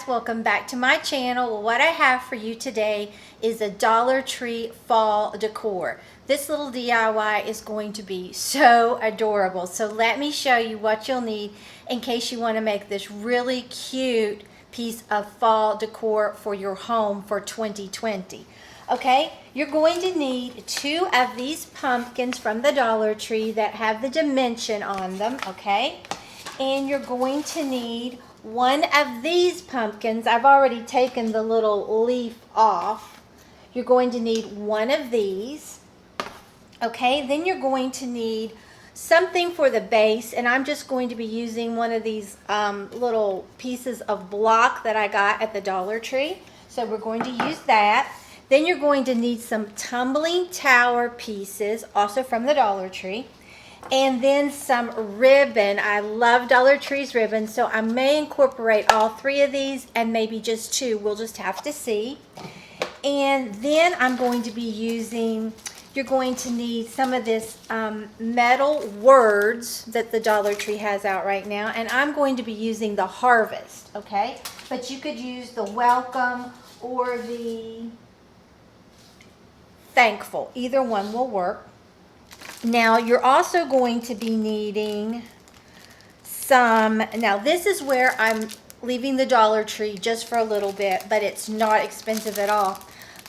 guys, welcome back to my channel. What I have for you today is a Dollar Tree Fall Decor. This little DIY is going to be so adorable. So let me show you what you'll need in case you want to make this really cute piece of fall decor for your home for 2020. Okay, you're going to need 2 of these pumpkins from the Dollar Tree that have the dimension on them, okay? And you're going to need 1 of these pumpkins. I've already taken the little leaf off. You're going to need 1 of these. Okay, then you're going to need something for the base, and I'm just going to be using one of these little pieces of block that I got at the Dollar Tree. So we're going to use that. Then you're going to need some tumbling tower pieces, also from the Dollar Tree. And then some ribbon. I love Dollar Tree's ribbon, so I may incorporate all 3 of these and maybe just 2. We'll just have to see. And then I'm going to be using, you're going to need some of this metal words that the Dollar Tree has out right now. And I'm going to be using the Harvest, okay? But you could use the Welcome or the Thankful. Either one will work. Now you're also going to be needing some, now this is where I'm leaving the Dollar Tree just for a little bit, but it's not expensive at all.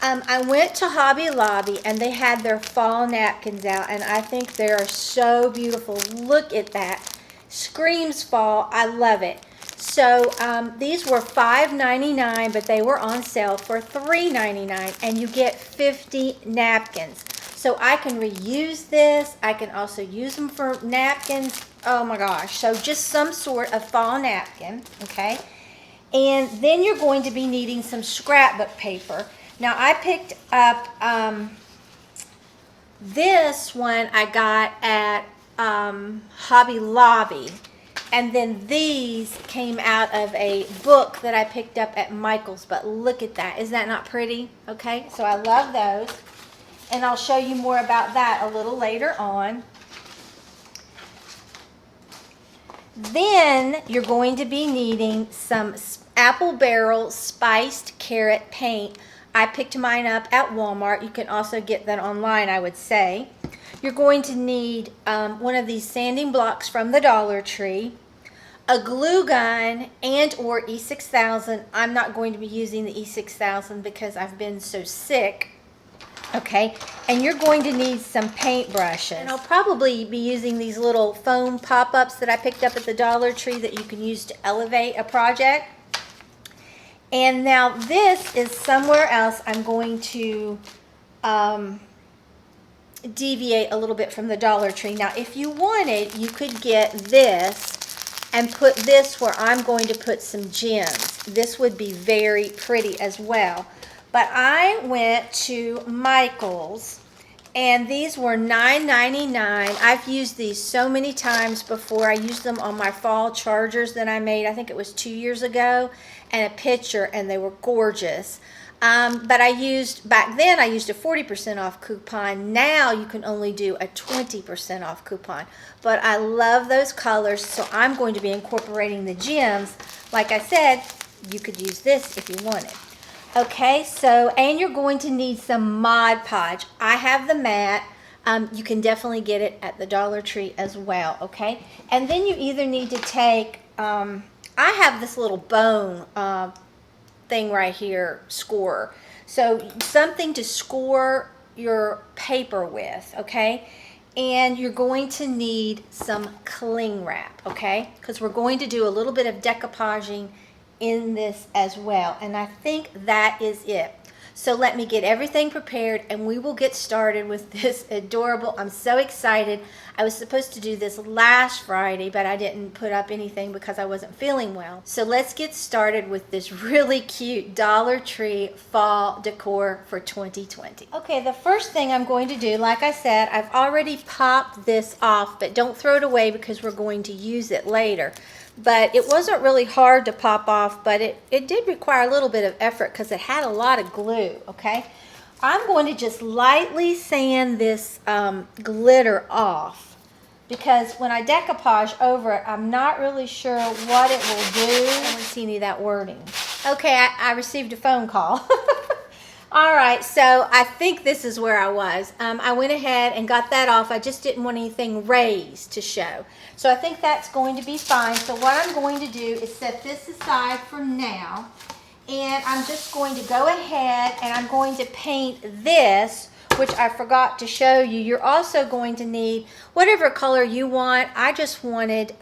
I went to Hobby Lobby and they had their fall napkins out, and I think they are so beautiful. Look at that. Screams fall. I love it. So these were $5.99, but they were on sale for $3.99, and you get 50 napkins. So I can reuse this. I can also use them for napkins. Oh my gosh. So just some sort of fall napkin, okay? And then you're going to be needing some scrapbook paper. Now I picked up this one I got at Hobby Lobby. And then these came out of a book that I picked up at Michael's. But look at that. Is that not pretty? Okay, so I love those. And I'll show you more about that a little later on. Then you're going to be needing some Apple Barrel Spiced Carrot Paint. I picked mine up at Walmart. You can also get that online, I would say. You're going to need one of these sanding blocks from the Dollar Tree, a glue gun and or E6000. I'm not going to be using the E6000 because I've been so sick. Okay, and you're going to need some paint brushes. And I'll probably be using these little foam pop-ups that I picked up at the Dollar Tree that you can use to elevate a project. And now this is somewhere else. I'm going to deviate a little bit from the Dollar Tree. Now, if you wanted, you could get this and put this where I'm going to put some gems. This would be very pretty as well. But I went to Michael's, and these were $9.99. I've used these so many times before. I used them on my fall chargers that I made, I think it was 2 years ago, and a picture, and they were gorgeous. But back then I used a 40% off coupon. Now you can only do a 20% off coupon. But I love those colors, so I'm going to be incorporating the gems. Like I said, you could use this if you wanted. Okay, so, and you're going to need some Mod Podge. I have the mat. You can definitely get it at the Dollar Tree as well, okay? And then you either need to take, I have this little bone thing right here, scorer. So something to score your paper with, okay? And you're going to need some cling wrap, okay? Because we're going to do a little bit of decoupaging in this as well, and I think that is it. So let me get everything prepared and we will get started with this adorable, I'm so excited. I was supposed to do this last Friday, but I didn't put up anything because I wasn't feeling well. So let's get started with this really cute Dollar Tree fall decor for 2020. Okay, the first thing I'm going to do, like I said, I've already popped this off, but don't throw it away because we're going to use it later. But it wasn't really hard to pop off, but it did require a little bit of effort because it had a lot of glue, okay? I'm going to just lightly sand this glitter off because when I decoupage over it, I'm not really sure what it will do. I don't see any of that wording. Okay, I received a phone call. All right, so I think this is where I was. I went ahead and got that off. I just didn't want anything raised to show. So I think that's going to be fine. So what I'm going to do is set this aside for now. And I'm just going to go ahead and I'm going to paint this, which I forgot to show you. You're also going to need whatever color you want. I just wanted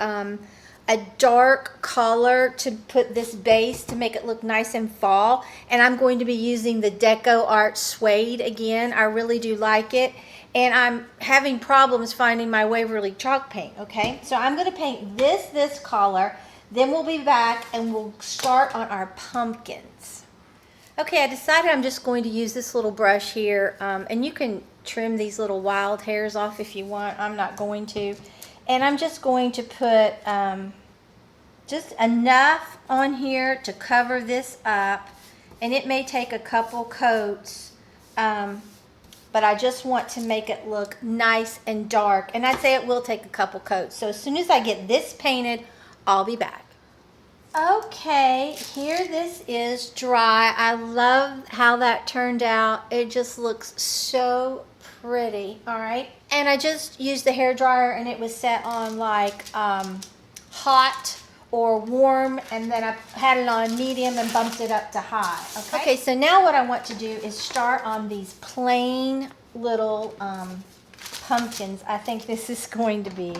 a dark color to put this base to make it look nice and fall. And I'm going to be using the Deco Art Suede again. I really do like it. And I'm having problems finding my Waverly chalk paint, okay? So I'm gonna paint this color, then we'll be back and we'll start on our pumpkins. Okay, I decided I'm just going to use this little brush here, and you can trim these little wild hairs off if you want. I'm not going to. And I'm just going to put just enough on here to cover this up, and it may take a couple coats, but I just want to make it look nice and dark, and I'd say it will take a couple coats. So as soon as I get this painted, I'll be back. Okay, here this is dry. I love how that turned out. It just looks so pretty, all right? And I just used the hair dryer and it was set on like hot or warm, and then I had it on medium and bumped it up to high, okay? Okay, so now what I want to do is start on these plain little pumpkins. I think this is going to be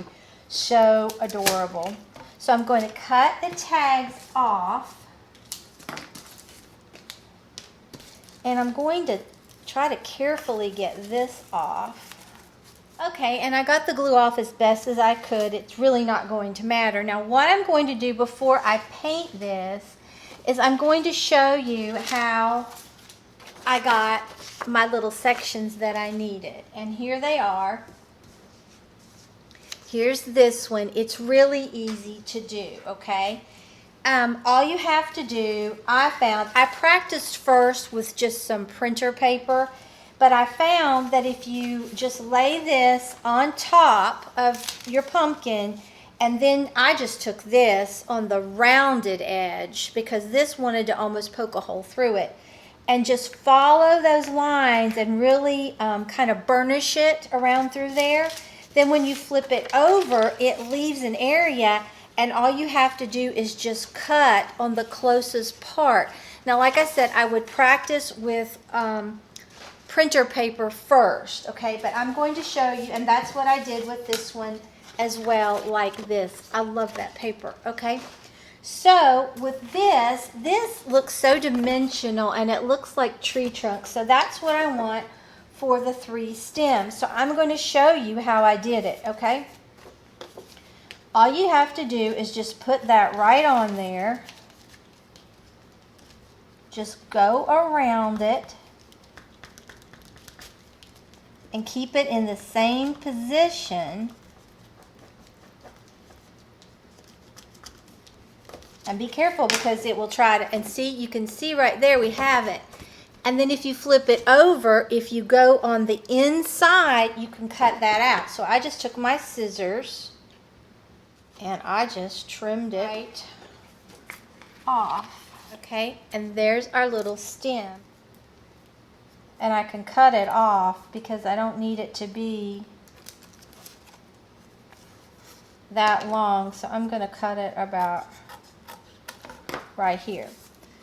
so adorable. So I'm going to cut the tags off, and I'm going to try to carefully get this off. Okay, and I got the glue off as best as I could. It's really not going to matter. Now what I'm going to do before I paint this is I'm going to show you how I got my little sections that I needed. And here they are. Here's this one. It's really easy to do, okay? All you have to do, I practiced first with just some printer paper, but I found that if you just lay this on top of your pumpkin, and then I just took this on the rounded edge because this wanted to almost poke a hole through it, and just follow those lines and really kind of burnish it around through there. Then when you flip it over, it leaves an area, and all you have to do is just cut on the closest part. Now, like I said, I would practice with printer paper first, okay? But I'm going to show you, and that's what I did with this one as well, like this. I love that paper, okay? So with this looks so dimensional, and it looks like tree trunks. So that's what I want for the 3 stems. So I'm going to show you how I did it, okay? All you have to do is just put that right on there. Just go around it and keep it in the same position. And be careful because it will try to, and see, you can see right there we have it. And then if you flip it over, if you go on the inside, you can cut that out. So I just took my scissors and I just trimmed it right off. Okay, and there's our little stem. And I can cut it off because I don't need it to be that long. So I'm going to cut it about right here.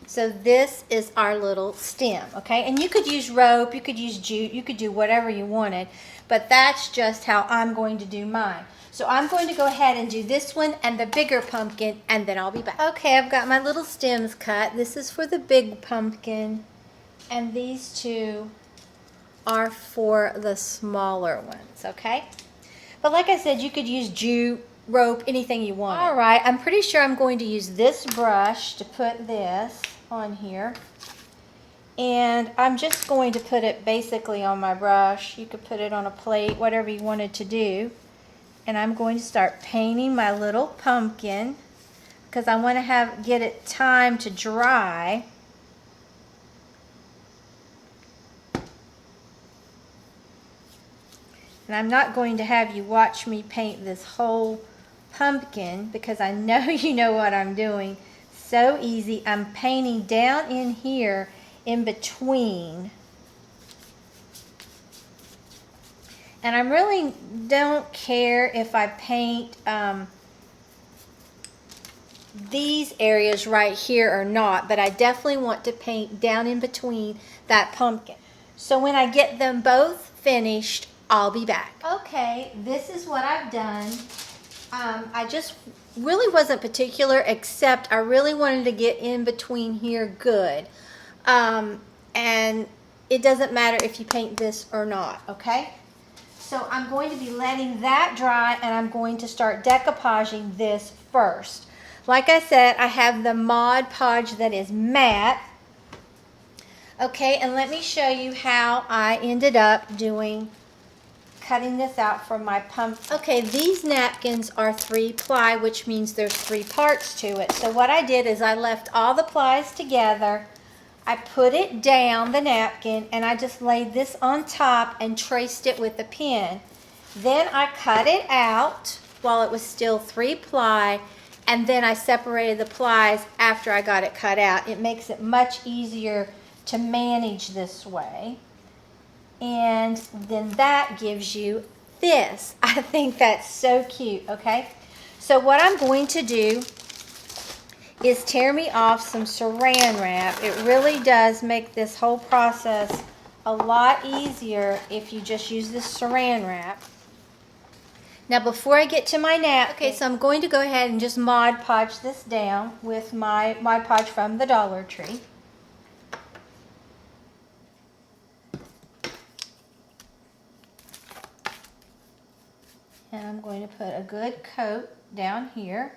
So this is our little stem, okay? And you could use rope, you could use jute, you could do whatever you wanted, but that's just how I'm going to do mine. So I'm going to go ahead and do this one and the bigger pumpkin, and then I'll be back. Okay, I've got my little stems cut. This is for the big pumpkin, and these 2 are for the smaller ones, okay? But like I said, you could use jute, rope, anything you want. All right, I'm pretty sure I'm going to use this brush to put this on here, and I'm just going to put it basically on my brush. You could put it on a plate, whatever you wanted to do. And I'm going to start painting my little pumpkin because I want to get it time to dry. And I'm not going to have you watch me paint this whole pumpkin because I know you know what I'm doing. so easy. I'm painting down in here in between. And I really don't care if I paint these areas right here or not, but I definitely want to paint down in between that pumpkin. So when I get them both finished, I'll be back. Okay, this is what I've done. I just really wasn't particular, except I really wanted to get in between here good. And it doesn't matter if you paint this or not, okay? So I'm going to be letting that dry, and I'm going to start decoupaging this first. Like I said, I have the Mod Podge that is matte. Okay, and let me show you how I ended up cutting this out for my pumpkin. Okay, these napkins are 3-ply, which means there's 3 parts to it. So what I did is I left all the plies together. I put it down, the napkin, and I just laid this on top and traced it with a pen. Then I cut it out while it was still 3-ply, and then I separated the plies after I got it cut out. It makes it much easier to manage this way. And then that gives you this. I think that's so cute, okay? So what I'm going to do is tear me off some saran wrap. It really does make this whole process a lot easier if you just use this saran wrap. Now before I get to my napkin, okay, so I'm going to go ahead and just Mod Podge this down with my Mod Podge from the Dollar Tree. And I'm going to put a good coat down here.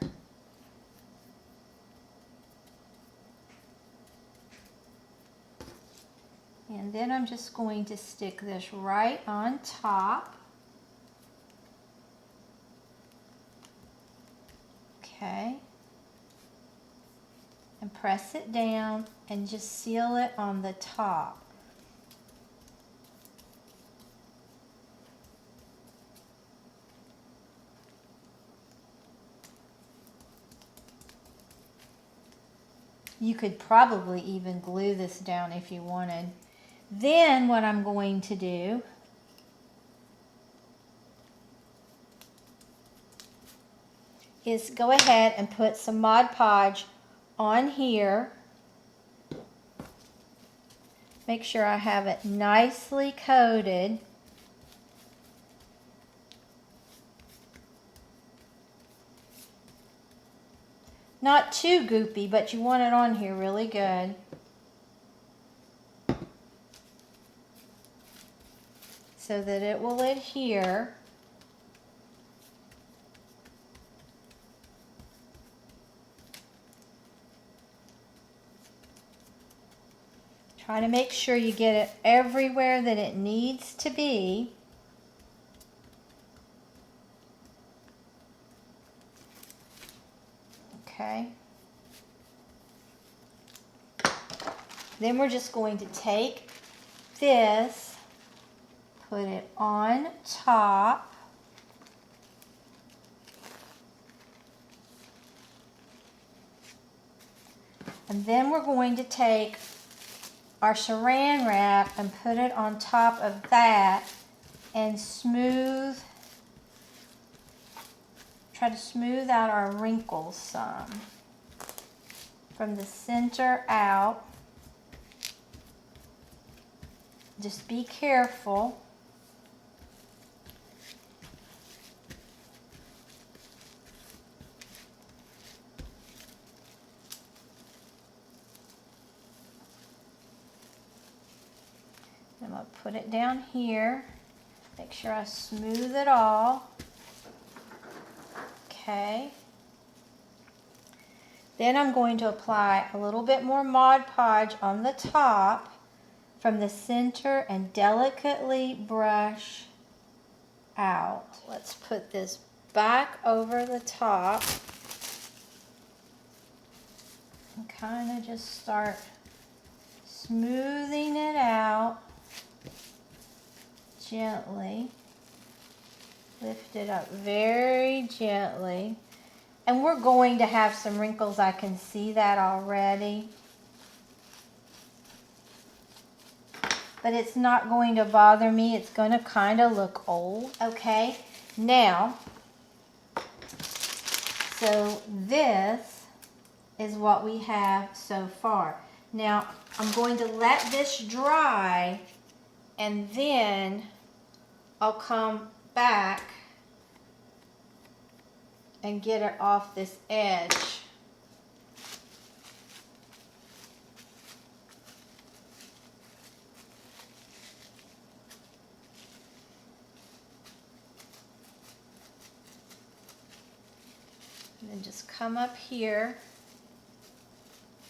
And then I'm just going to stick this right on top. Okay. And press it down and just seal it on the top. You could probably even glue this down if you wanted. Then what I'm going to do is go ahead and put some Mod Podge on here. Make sure I have it nicely coated. Not too goopy, but you want it on here really good. So that it will adhere. Try to make sure you get it everywhere that it needs to be. Okay. Then we're just going to take this, put it on top. And then we're going to take our saran wrap and put it on top of that and try to smooth out our wrinkles some from the center out. Just be careful. I'm going to put it down here. Make sure I smooth it all. Okay. Then I'm going to apply a little bit more Mod Podge on the top from the center and delicately brush out. Let's put this back over the top and kind of just start smoothing it out gently. Lift it up very gently. And we're going to have some wrinkles. I can see that already. But it's not going to bother me. It's going to kind of look old. Okay, now, so this is what we have so far. Now, I'm going to let this dry, and then I'll come back and get it off this edge. And then just come up here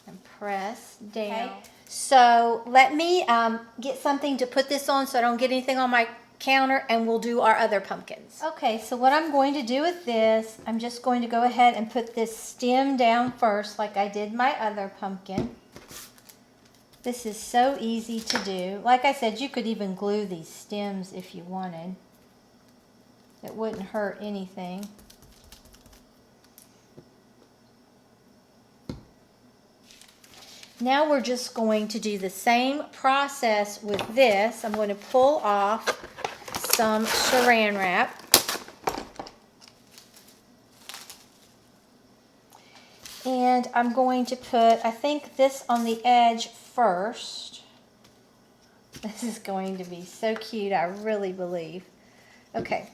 and press down. Okay. So let me get something to put this on so I don't get anything on my counter, and we'll do our other pumpkins. Okay, so what I'm going to do with this, I'm just going to go ahead and put this stem down first like I did my other pumpkin. This is so easy to do. Like I said, you could even glue these stems if you wanted. It wouldn't hurt anything. Now we're just going to do the same process with this. I'm going to pull off some saran wrap. And I'm going to put, I think, this on the edge first. This is going to be so cute, I really believe. Okay,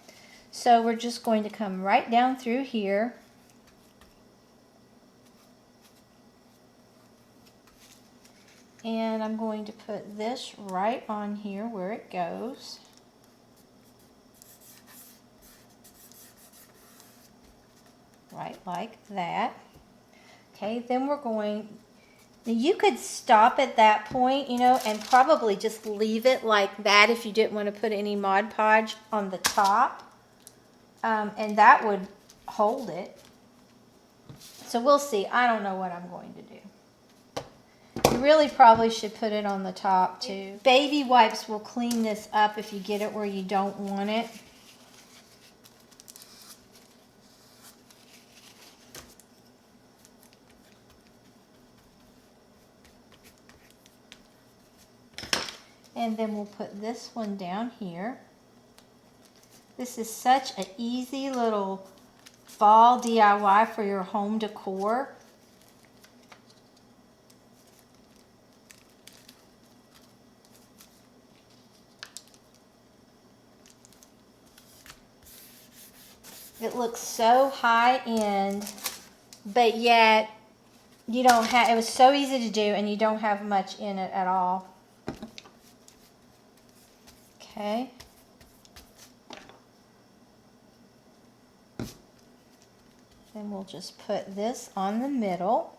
so we're just going to come right down through here. And I'm going to put this right on here where it goes. Right like that. Okay, then we're going, you could stop at that point, you know, and probably just leave it like that if you didn't want to put any Mod Podge on the top. And that would hold it. So we'll see. I don't know what I'm going to do. You really probably should put it on the top too. Baby wipes will clean this up if you get it where you don't want it. And then we'll put this one down here. This is such an easy little fall DIY for your home decor. It looks so high-end, but yet you don't have, it was so easy to do and you don't have much in it at all. Okay. Then we'll just put this on the middle.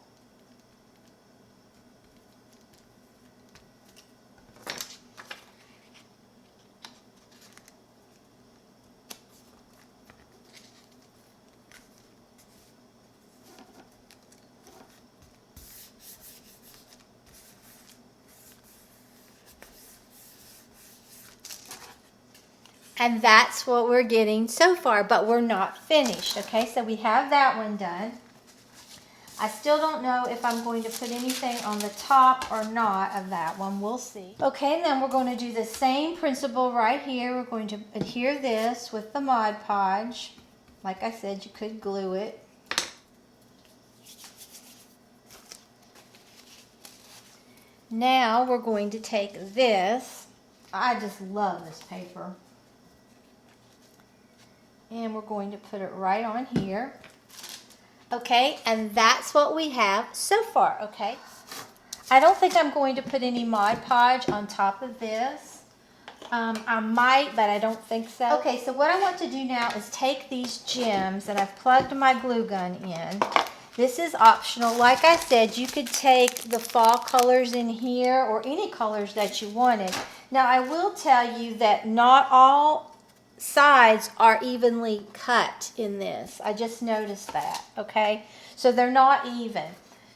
And that's what we're getting so far, but we're not finished. Okay, so we have that one done. I still don't know if I'm going to put anything on the top or not of that one. We'll see. Okay, and then we're going to do the same principle right here. We're going to adhere this with the Mod Podge. Like I said, you could glue it. Now we're going to take this. I just love this paper. And we're going to put it right on here. Okay, and that's what we have so far, okay? I don't think I'm going to put any Mod Podge on top of this. I might, but I don't think so. Okay, so what I want to do now is take these gems that I've plugged my glue gun in. This is optional. Like I said, you could take the fall colors in here or any colors that you wanted. Now, I will tell you that not all sides are evenly cut in this. I just noticed that, okay? So they're not even.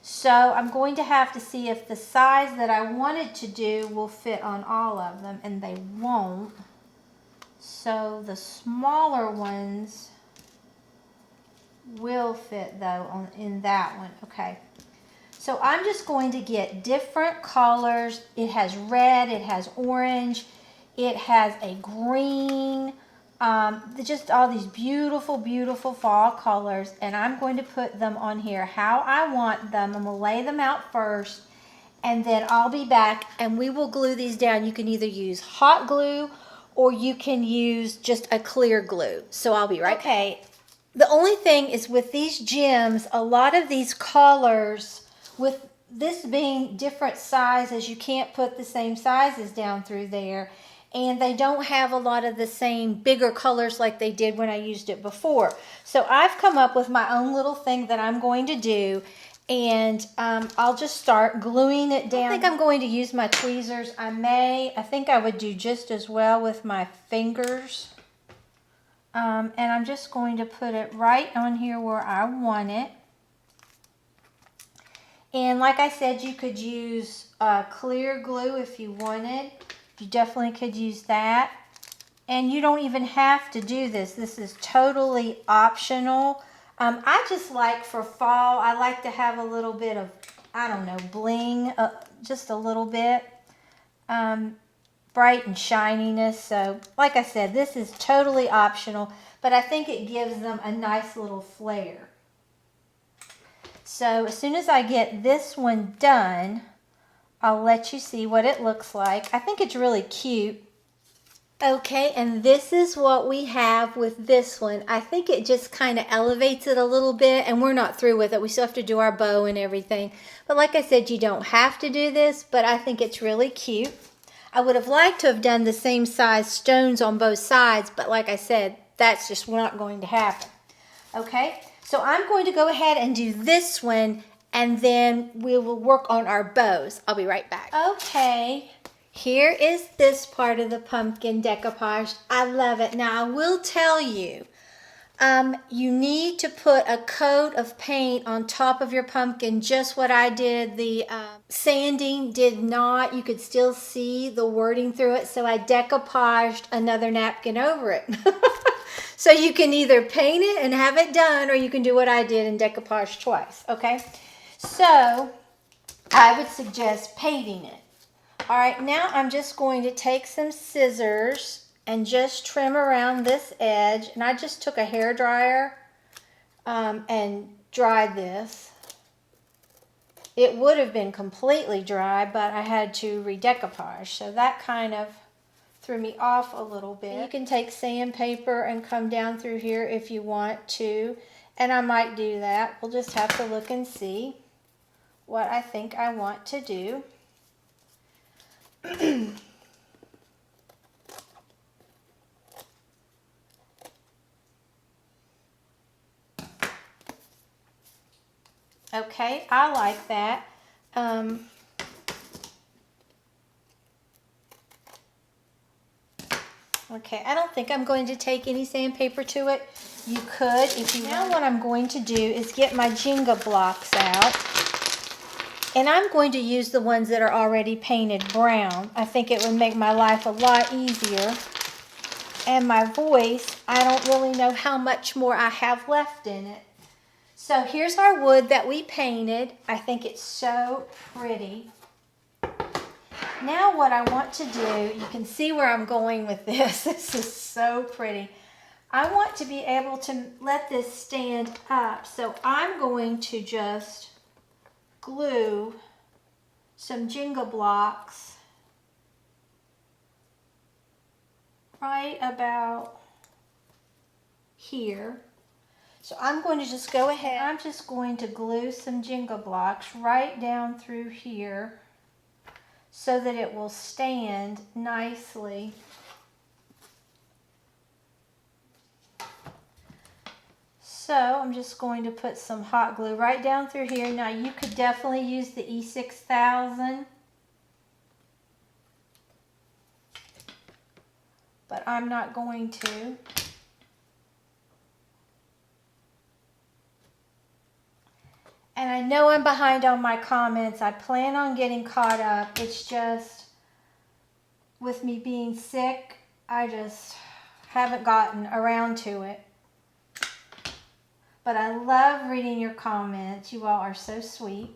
So I'm going to have to see if the size that I wanted to do will fit on all of them, and they won't. So the smaller ones will fit though in that one. Okay. So I'm just going to get different colors. It has red, it has orange, it has a green, just all these beautiful, beautiful fall colors. And I'm going to put them on here how I want them. I'm going to lay them out first. And then I'll be back and we will glue these down. You can either use hot glue or you can use just a clear glue. So I'll be right back. Okay. The only thing is with these gems, a lot of these colors, with this being different sizes, you can't put the same sizes down through there. And they don't have a lot of the same bigger colors like they did when I used it before. So I've come up with my own little thing that I'm going to do. And I'll just start gluing it down. I think I'm going to use my tweezers. I think I would do just as well with my fingers. And I'm just going to put it right on here where I want it. And like I said, you could use clear glue if you wanted. You definitely could use that. And you don't even have to do this. This is totally optional. I just like for fall, I like to have a little bit of, I don't know, bling, just a little bit. Bright and shininess. So like I said, this is totally optional, but I think it gives them a nice little flair. So as soon as I get this one done, I'll let you see what it looks like. I think it's really cute. Okay, and this is what we have with this one. I think it just kind of elevates it a little bit, and we're not through with it. We still have to do our bow and everything. But like I said, you don't have to do this, but I think it's really cute. I would have liked to have done the same size stones on both sides, but like I said, that's just not going to happen. Okay, so I'm going to go ahead and do this one, and then we will work on our bows. I'll be right back. Okay, here is this part of the pumpkin decoupage. I love it. Now, I will tell you, you need to put a coat of paint on top of your pumpkin, just what I did. The sanding did not. You could still see the wording through it, so I decoupaged another napkin over it. So you can either paint it and have it done, or you can do what I did and decoupage twice, okay? So I would suggest painting it. All right, now I'm just going to take some scissors and just trim around this edge. And I just took a hairdryer and dried this. It would have been completely dry, but I had to redecoupage. So that kind of threw me off a little bit. You can take sandpaper and come down through here if you want to. And I might do that. We'll just have to look and see what I think I want to do. Okay, I like that. Okay, I don't think I'm going to take any sandpaper to it. You could if you want. Now what I'm going to do is get my Jenga blocks out. And I'm going to use the ones that are already painted brown. I think it would make my life a lot easier. And my voice, I don't really know how much more I have left in it. So here's our wood that we painted. I think it's so pretty. Now what I want to do, you can see where I'm going with this. This is so pretty. I want to be able to let this stand up. So I'm going to just glue some Jenga blocks right about here. So I'm going to just go ahead. I'm just going to glue some Jenga blocks right down through here so that it will stand nicely. So I'm just going to put some hot glue right down through here. Now you could definitely use the E6000, but I'm not going to. And I know I'm behind on my comments. I plan on getting caught up. It's just with me being sick, I just haven't gotten around to it. but I love reading your comments. You all are so sweet.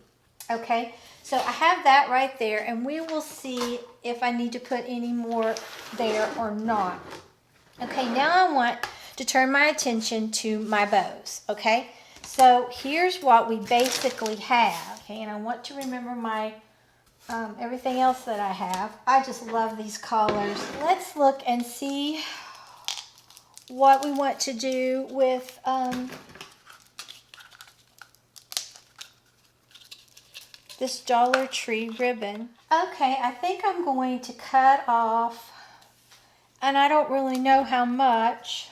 Okay, so I have that right there, and we will see if I need to put any more there or not. Okay, now I want to turn my attention to my bows, okay? So here's what we basically have, okay? And I want to remember my everything else that I have. I just love these colors. Let's look and see what we want to do with this Dollar Tree ribbon. Okay, I think I'm going to cut off, and I don't really know how much.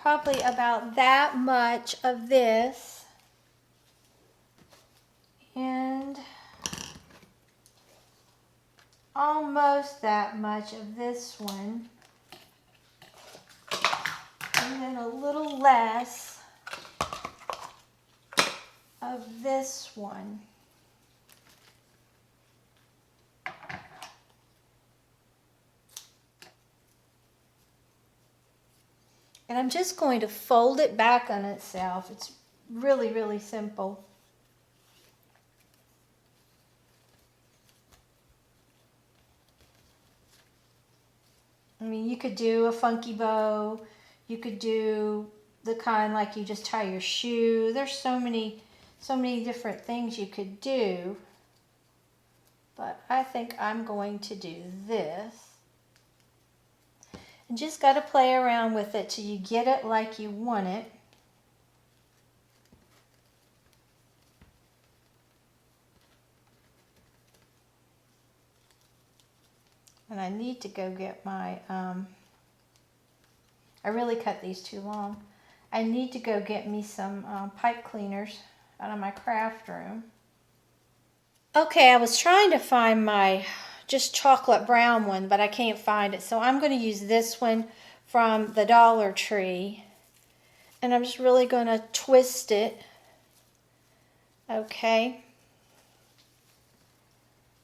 Probably about that much of this, and almost that much of this one, and then a little less of this one. And I'm just going to fold it back on itself. It's really, really simple. I mean, you could do a funky bow. You could do the kind like you just tie your shoe. There's so many different things you could do. But I think I'm going to do this. And just got to play around with it till you get it like you want it. And I need to go get my, I really cut these too long. I need to go get me some pipe cleaners out of my craft room. Okay, I was trying to find my just chocolate brown one, but I can't find it. So I'm going to use this one from the Dollar Tree. And I'm just really going to twist it. Okay.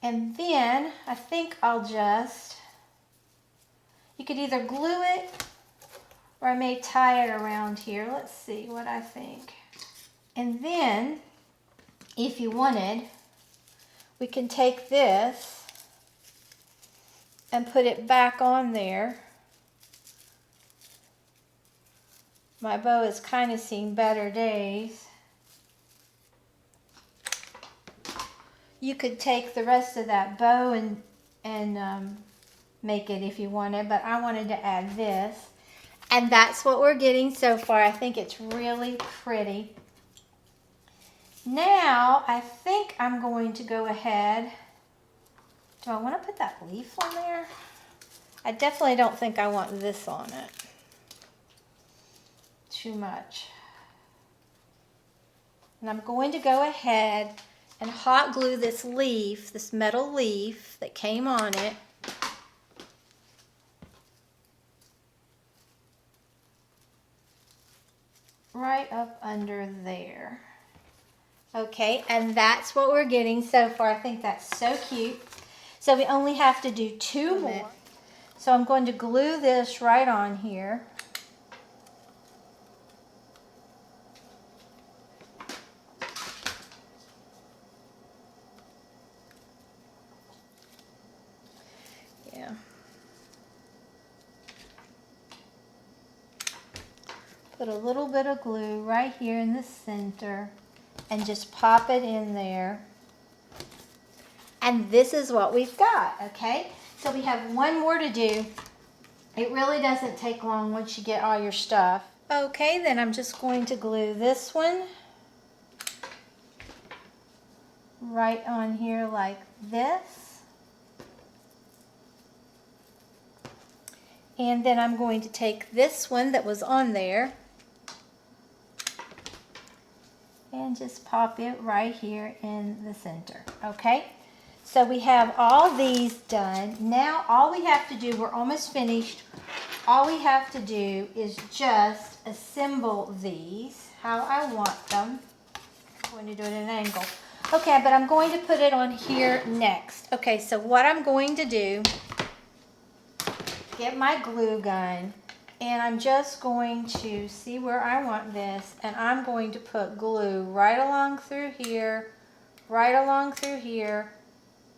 And then I think I'll just, you could either glue it or I may tie it around here. Let's see what I think. And then, if you wanted, we can take this and put it back on there. My bow has kind of seen better days. You could take the rest of that bow and make it if you wanted, but I wanted to add this. And that's what we're getting so far. I think it's really pretty. Now, I think I'm going to go ahead. Do I want to put that leaf on there? I definitely don't think I want this on it. Too much. And I'm going to go ahead and hot glue this leaf, this metal leaf that came on it. Right up under there. Okay, and that's what we're getting so far. I think that's so cute. So we only have to do 2 more. So I'm going to glue this right on here. Yeah. Put a little bit of glue right here in the center and just pop it in there. And this is what we've got, okay? So we have one more to do. It really doesn't take long once you get all your stuff. Okay, then I'm just going to glue this one right on here like this. And then I'm going to take this one that was on there and just pop it right here in the center, okay? So we have all these done. Now all we have to do, we're almost finished. All we have to do is just assemble these how I want them. I'm going to do it at an angle. Okay, but I'm going to put it on here next. Okay, so what I'm going to do, get my glue gun, and I'm just going to see where I want this, and I'm going to put glue right along through here, right along through here,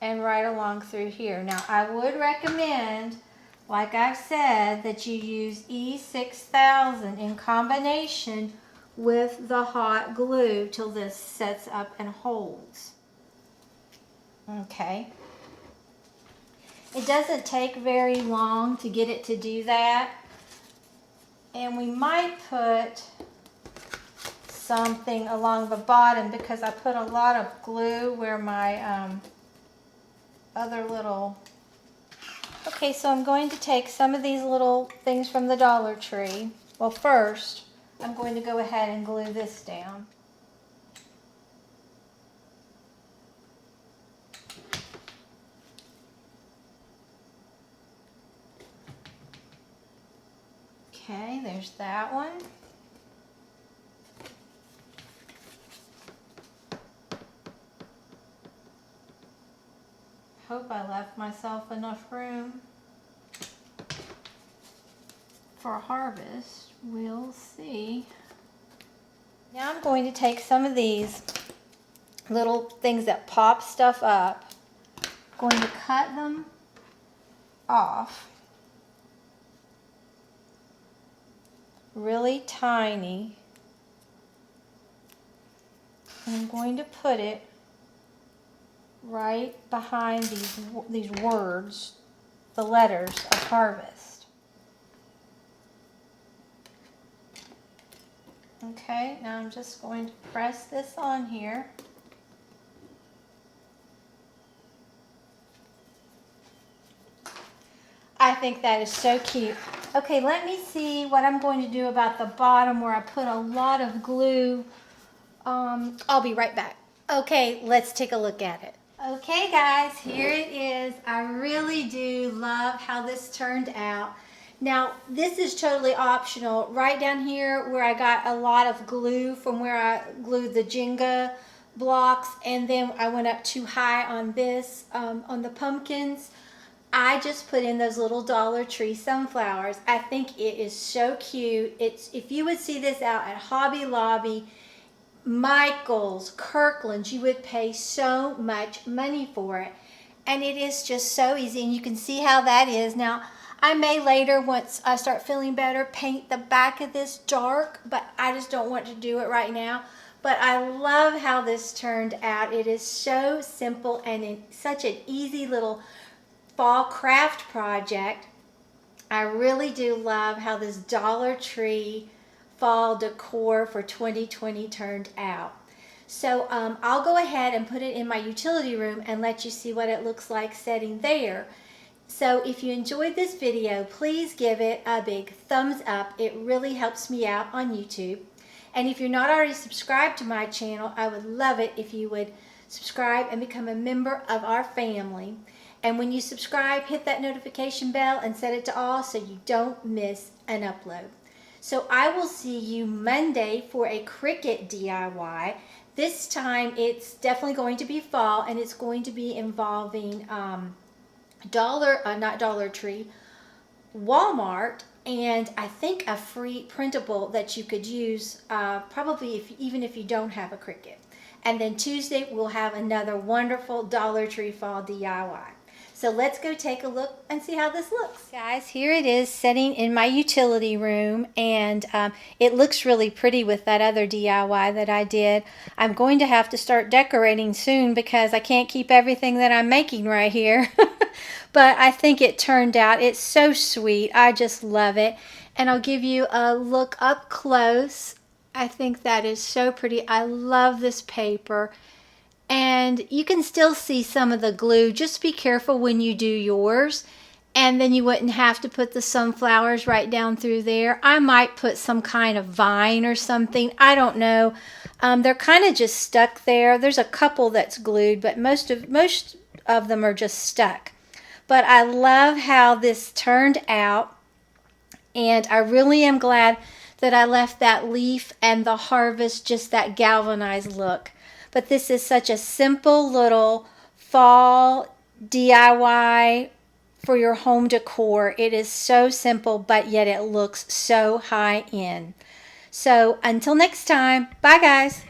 and right along through here. Now, I would recommend, like I've said, that you use E6000 in combination with the hot glue till this sets up and holds. Okay. It doesn't take very long to get it to do that. And we might put something along the bottom because I put a lot of glue where my other little... Okay, so I'm going to take some of these little things from the Dollar Tree. Well, first, I'm going to go ahead and glue this down. Okay, there's that one. Hope I left myself enough room for harvest. We'll see. Now I'm going to take some of these little things that pop stuff up. I'm going to cut them off really tiny. And I'm going to put it right behind these words, the letters of harvest. Okay, now I'm just going to press this on here. I think that is so cute. Okay, let me see what I'm going to do about the bottom where I put a lot of glue. I'll be right back. Okay, let's take a look at it. Okay guys, here it is. I really do love how this turned out. Now, this is totally optional. Right down here where I got a lot of glue from where I glued the Jenga blocks, and then I went up too high on this, on the pumpkins, I just put in those little Dollar Tree sunflowers. I think it is so cute. If you would see this out at Hobby Lobby, Michael's, Kirkland's, you would pay so much money for it. And it is just so easy, and you can see how that is. Now, I may later, once I start feeling better, paint the back of this dark, but I just don't want to do it right now. But I love how this turned out. It is so simple and such an easy little fall craft project. I really do love how this Dollar Tree fall decor for 2020 turned out. So I'll go ahead and put it in my utility room and let you see what it looks like sitting there. So if you enjoyed this video, please give it a big thumbs up. It really helps me out on YouTube. And if you're not already subscribed to my channel, I would love it if you would subscribe and become a member of our family. And when you subscribe, hit that notification bell and set it to all so you don't miss an upload. So I will see you Monday for a Cricut DIY. This time it's definitely going to be fall, and it's going to be involving not Dollar Tree, Walmart, and I think a free printable that you could use probably even if you don't have a Cricut. And then Tuesday we'll have another wonderful Dollar Tree fall DIY. So let's go take a look and see how this looks. Guys, here it is sitting in my utility room, and it looks really pretty with that other DIY that I did. I'm going to have to start decorating soon because I can't keep everything that I'm making right here. But I think it turned out. It's so sweet. I just love it. And I'll give you a look up close. I think that is so pretty. I love this paper. And you can still see some of the glue. Just be careful when you do yours. And then you wouldn't have to put the sunflowers right down through there. I might put some kind of vine or something. I don't know. They're kind of just stuck there. There's a couple that's glued, but most of them are just stuck. But I love how this turned out. And I really am glad that I left that leaf and the harvest just that galvanized look. But this is such a simple little fall DIY for your home decor. It is so simple, but yet it looks so high end. So until next time, bye guys.